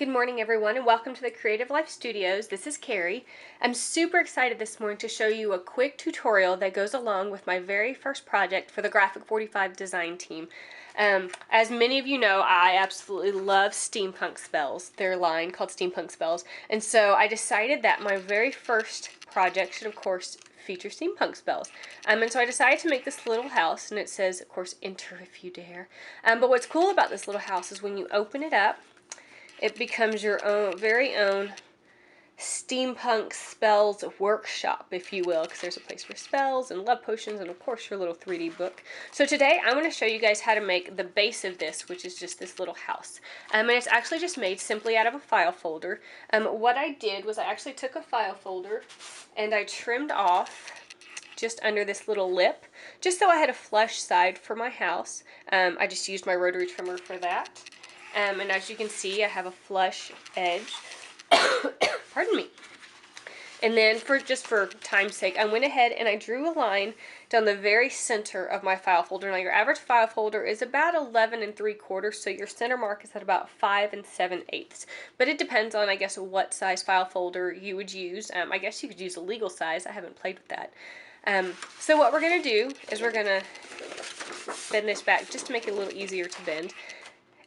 Good morning everyone and welcome to the Creative Life Studios. This is Carrie. I'm super excited this morning to show you a quick tutorial that goes along with my very first project for the Graphic 45 design team. As many of you know, I absolutely love steampunk spells, their line called Steampunk Spells, and so I decided that my very first project should of course feature steampunk spells. And so I decided to make this little house, and it says of course enter if you dare. But what's cool about this little house is when you open it up, it becomes your own, very own steampunk spells workshop, if you will, because there's a place for spells and love potions and of course your little 3D book. So today I'm going to show you guys how to make the base of this, which is just this little house. And it's actually just made simply out of a file folder. What I did was I actually took a file folder and I trimmed off just under this little lip, just so I had a flush side for my house. I just used my rotary trimmer for that. And as you can see, I have a flush edge. Pardon me. And then for time's sake, I went ahead and I drew a line down the very center of my file folder. Now your average file folder is about 11 3/4, so your center mark is at about 5 7/8. But it depends on, I guess, what size file folder you would use. I guess you could use a legal size. I haven't played with that. So what we're going to do is we're going to bend this back just to make it a little easier to bend.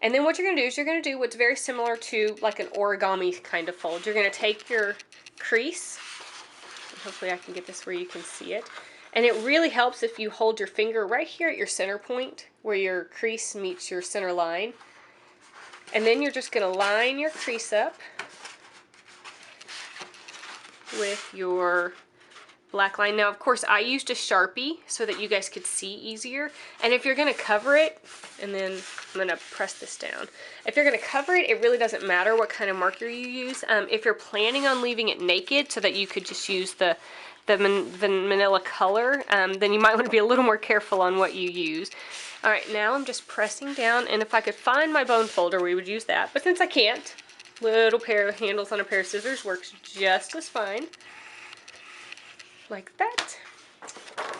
And then what you're going to do is you're going to do what's very similar to like an origami kind of fold. You're going to take your crease, and hopefully I can get this where you can see it, and it really helps if you hold your finger right here at your center point where your crease meets your center line. And then you're just going to line your crease up with your black line. Now, of course, I used a Sharpie so that you guys could see easier. And if you're going to cover it, and then I'm going to press this down. If you're going to cover it, it really doesn't matter what kind of marker you use. If you're planning on leaving it naked so that you could just use the manila color, then you might want to be a little more careful on what you use. All right, now I'm just pressing down, and if I could find my bone folder, we would use that. But since I can't, little pair of handles on a pair of scissors works just as fine. Like that,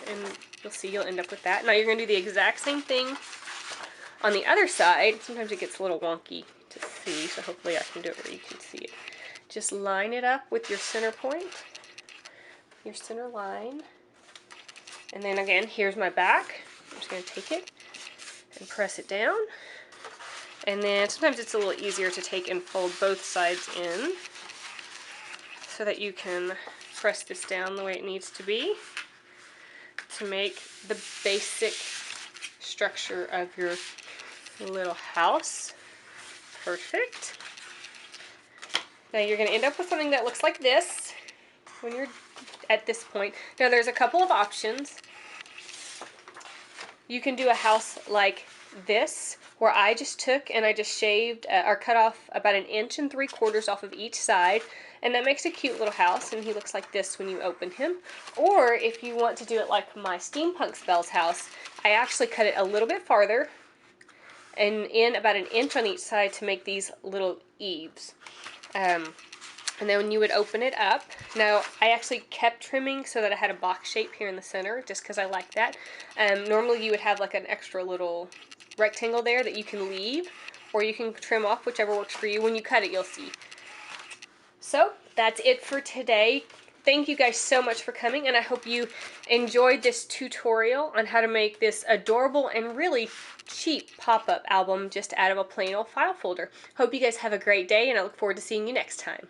and you'll see you'll end up with that. Now you're going to do the exact same thing on the other side. Sometimes it gets a little wonky to see, so hopefully I can do it where you can see it. Just line it up with your center point, your center line, and then again, here's my back. I'm just going to take it and press it down, and then sometimes it's a little easier to take and fold both sides in so that you can press this down the way it needs to be to make the basic structure of your little house. Perfect. Now you're going to end up with something that looks like this when you're at this point. Now there's a couple of options. You can do a house like this, where I just took and I just shaved or cut off about 1 3/4 inches off of each side, and that makes a cute little house, and he looks like this when you open him. Or if you want to do it like my Steampunk Spells house, I actually cut it a little bit farther and in about 1 inch on each side to make these little eaves. And then when you would open it up, now I actually kept trimming so that I had a box shape here in the center just because I like that. Normally you would have like an extra little rectangle there that you can leave, or you can trim off, whichever works for you. When you cut it, you'll see. So that's it for today. Thank you guys so much for coming, and I hope you enjoyed this tutorial on how to make this adorable and really cheap pop-up album just out of a plain old file folder. Hope you guys have a great day, and I look forward to seeing you next time.